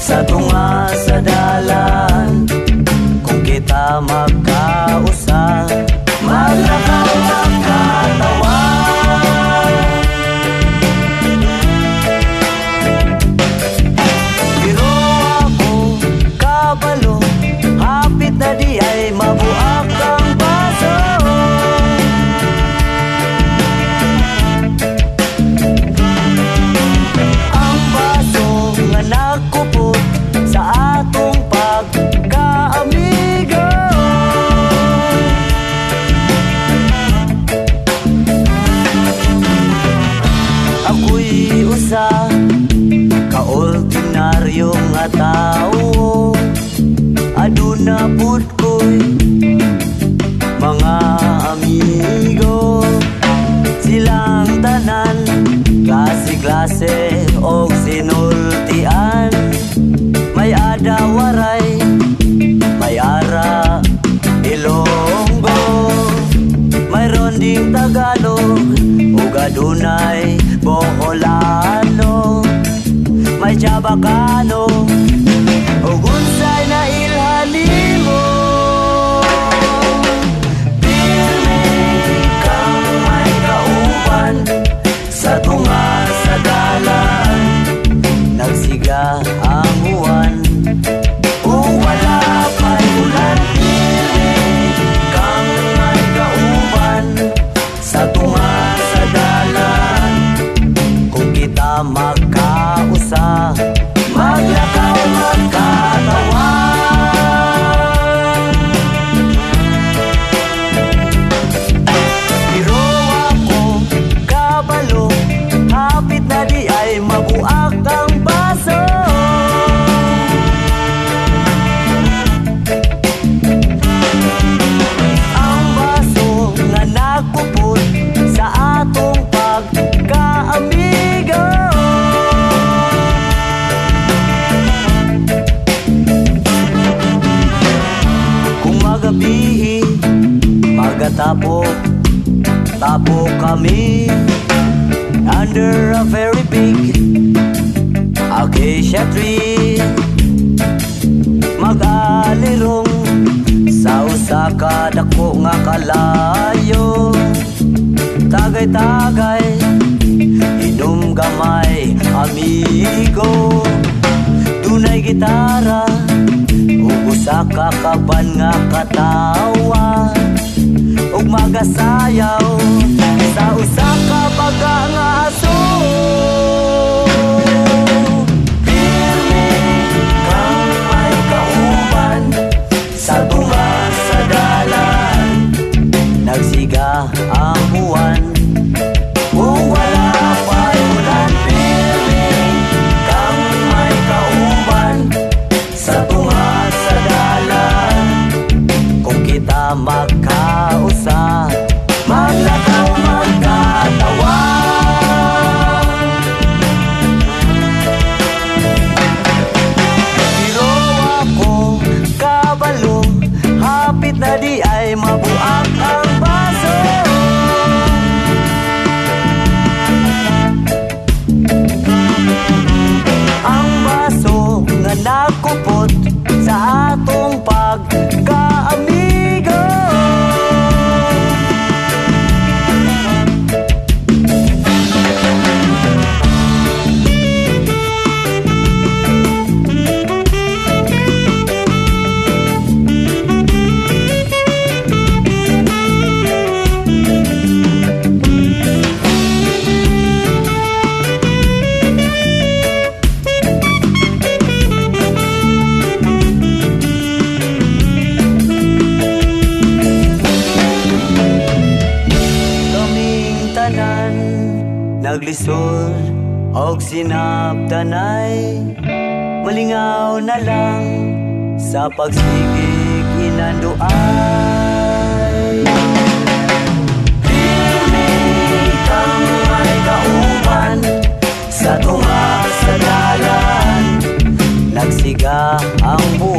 sa tunga sa dalan. Kung kita magkausa, maglakaw magkatawa. Pero ako kabalo, hapit na di ay mabuak ang baso. Ang baso nga nakupot sa atong pagkaamigo. Ako'y usa ka-ordinaryo nga tao, aduna pud ko'y mga amigo. Silang tanan klase-klase og sinultian. May adawaray, may ara Ilonggo, mayroon ding Tagalog ug adunay Boholano, may Chabacano ug unsay na ilhalimo. Pirmi kang may kauban sa tunga sa dalan, nagsiga ang buwan ug wala pa'y ulan. Pirmi kang may kauban sa tunga sa dalan, kung kita magkausa, maglakaw magkatawa. Pero ako kabalo, hapit na di ay mabuak ang baso. Ang baso nga nakupot sa atong pagkaamigo. Kung magabi magatapok kami under a very big acacia tree, mag-alirong sa usa ka dako nga kalayo. Tagay-tagay, inom gamay, amigo. Dunay gitara ug usa ka kaban nga katawa, ug magasayaw sa usa ka baga nga aso. Pirmi kang may kauban sa tunga sa dalan, nagsiga ang buwan ug wala pa'y ulan. Pirmi kang may kauban sa tunga sa dalan, kung kita magkausa, maglakaw magkatawa. Pero ako kabalo, hapit na di ay mabuak ang baso. Ang baso nga nakupot sa atong pagkaamigo. Naglisod og sinabdanay, malingaw na lang sa pagsigig inanduay. Pirmi kang may kauban sa tunga sa dalan, nagsiga ang buwan